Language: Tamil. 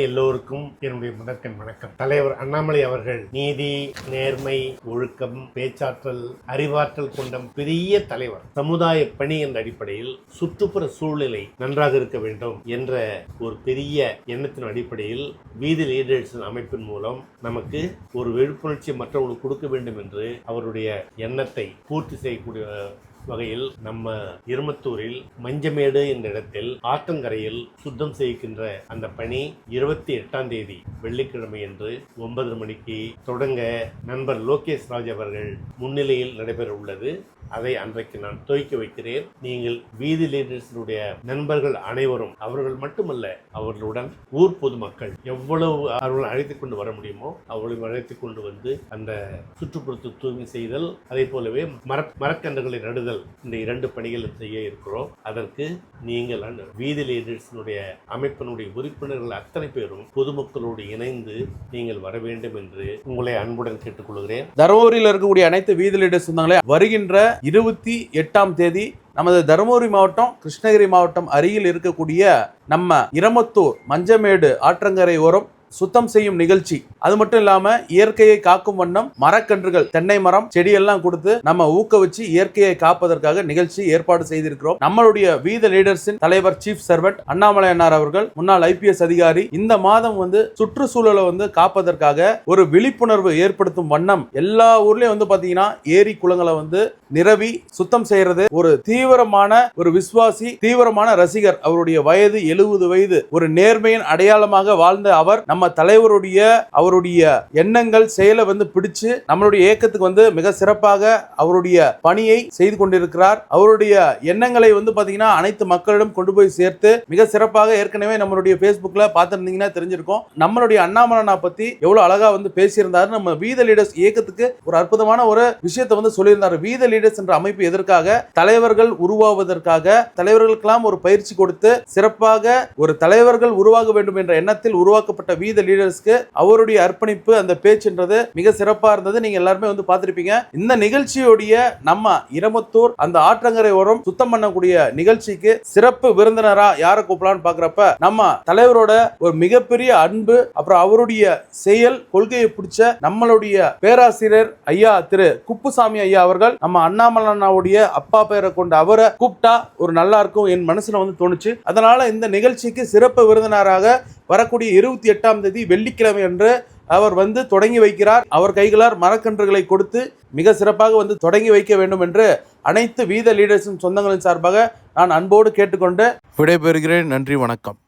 எல்லோருக்கும் என்னுடைய முதற்கண் வணக்கம். தலைவர் அண்ணாமலை அவர்கள் நீதி, நேர்மை, ஒழுக்கம், பேச்சாற்றல், அறிவாற்றல் கொண்ட பெரிய தலைவர். சமுதாய பணி என்ற அடிப்படையில் சுற்றுப்புற சூழ்நிலை நன்றாக இருக்க வேண்டும் என்ற ஒரு பெரிய எண்ணத்தின் அடிப்படையில் வீதி லீடர்ஸ் அமைப்பின் மூலம் நமக்கு ஒரு விழிப்புணர்ச்சி மற்றவர்களுக்கு கொடுக்க வேண்டும் என்று அவருடைய எண்ணத்தை பூர்த்தி செய்யக்கூடிய வகையில் நம்ம இருமத்தூரில் மஞ்சமேடு என்ற இடத்தில் ஆற்றங்கரையில் சுத்தம் செய்கின்ற அந்த பணி 28ஆம் தேதி வெள்ளிக்கிழமை என்று 9 மணிக்கு தொடங்க நண்பர் லோகேஷ் ராஜ் அவர்கள் முன்னிலையில் நடைபெற உள்ளது. அதை அன்றைக்கு நான் துவக்கி வைக்கிறேன். நீங்கள் வீதி லீடர்ஸினுடைய நண்பர்கள் அனைவரும், அவர்கள் மட்டுமல்ல, அவர்களுடன் ஊர் பொதுமக்கள் எவ்வளவு அவர்கள் அழைத்துக் கொண்டு வர முடியுமோ அவர்களையும் அழைத்துக் கொண்டு வந்து அந்த சுற்றுப்புறத்தை தூய்மை செய்தல், அதே போலவே மரக்கன்றுகளை நடுதல், இந்த 2 பணிகளும் செய்ய இருக்கிறோம். அதற்கு நீங்கள் வீதி லீடர்ஸினுடைய அமைப்பினுடைய உறுப்பினர்கள் அத்தனை பேரும் பொதுமக்களோடு இணைந்து நீங்கள் வர வேண்டும் என்று உங்களை அன்புடன் கேட்டுக்கொள்கிறேன். தருமபுரியில் இருக்கக்கூடிய அனைத்து வீதி லீடர்ஸ் சொந்தங்களே, வருகின்ற 28ஆம் தேதி நமது தருமபுரி மாவட்டம், கிருஷ்ணகிரி மாவட்டம் அருகில் இருக்கக்கூடிய நம்ம இரமத்தூர் மஞ்சமேடு ஆற்றங்கரை ஓரம் சுத்தம் செய்யும் நிகழ்ச்சி. அது மட்டும் இல்லாம இயற்கையை காக்கும் வண்ணம் மரக்கன்றுகள், தென்னை மரம், செடியெல்லாம் கொடுத்து நம்ம ஊக்குவிச்சு இயற்கையை காப்பதற்காக நிகழ்ச்சி ஏற்பாடு செய்திருக்கிறோம். நம்மளுடைய வீத லீடர்ஸின் தலைவர் சீஃப் சர்வெண்ட் அண்ணாமலை அண்ணார் அவர்கள், முன்னாள் IPS அதிகாரி, இந்த மாதம் சுற்றுச்சூழலை காப்பதற்காக ஒரு விழிப்புணர்வு ஏற்படுத்தும் வண்ணம் எல்லா ஊர்லயும் பாத்தீங்கன்னா ஏரி குளங்களை நிரவி சுத்தம் செய்யறது. ஒரு தீவிரமான ஒரு விசுவாசி, தீவிரமான ரசிகர். அவருடைய வயது 70 வயது. ஒரு நேர்மையின் அடையாளமாக வாழ்ந்த அவர் நம்ம தலைவருடைய அவருடைய எண்ணங்கள் செயலை பிடிச்சு நம்மளுடைய இயக்கத்துக்கு மிக சிறப்பாக அவருடைய பணியை செய்து கொண்டிருக்கிறார். அவருடைய எண்ணங்களை பாத்தீங்கன்னா அனைத்து மக்களிடம் கொண்டு போய் சேர்த்து மிக சிறப்பாக ஏற்கனவே நம்மளுடைய Facebookல பார்த்திருந்தீங்கன்னா தெரிஞ்சிருக்கும். நம்மளுடைய அண்ணாமலை பத்தி எவ்வளவு அழகா பேசியிருந்தாரு. நம்ம வீத லீடர்ஸ் இயக்கத்துக்கு ஒரு அற்புதமான ஒரு விஷயத்தை சொல்லியிருந்தாரு. வீத லீடர்ஸ் என்ற அமைப்பு எதற்காக? தலைவர்கள் உருவாவதற்காக, தலைவர்களுக்கெல்லாம் ஒரு பயிற்சி கொடுத்து சிறப்பாக ஒரு தலைவர்கள் உருவாக வேண்டும் என்ற எண்ணத்தில் உருவாக்கப்பட்ட வீத லீடர்ஸ்க்கு அவருடைய அர்ப்பணிப்பு, அந்த பேச்சுன்றது மிக சிறப்பா இருந்தது. நீங்க எல்லாருமே பார்த்திருப்பீங்க. இந்த நிகழ்ச்சியோடைய நம்ம இரமத்தூர் அந்த ஆற்றங்கரை ஓரம் சுத்தம் பண்ணக்கூடிய நிகழ்ச்சிக்கு சிறப்பு விருந்தினரா யாரை கூப்பிடலாம்னு பாக்குறப்ப நம்ம தலைவரோட ஒரு மிகப்பெரிய அன்பு, அப்புறம் அவருடைய செயல், கொள்கையை பிடிச்ச நம்மளுடைய பேராசிரியர் ஐயா திரு குப்புசாமி ஐயா அவர்கள், நம்ம அண்ணாமலையுடைய அப்பா பெயரை கொண்ட அவரை கூப்பிட்டா ஒரு நல்லா இருக்கும் என் மனசுல தோணுச்சு. அதனால இந்த நிகழ்ச்சிக்கு சிறப்பு விருந்தினராக வரக்கூடிய 28ஆம் தேதி வெள்ளிக்கிழமை அன்று அவர் தொடங்கி வைக்கிறார். அவர் கைகளால் மரக்கன்றுகளை கொடுத்து மிக சிறப்பாக தொடங்கி வைக்க வேண்டும் என்று அனைத்து வீத லீடர்ஸின் சொந்தங்களின் சார்பாக நான் அன்போடு கேட்டுக்கொண்டு விடைபெறுகிறேன். நன்றி, வணக்கம்.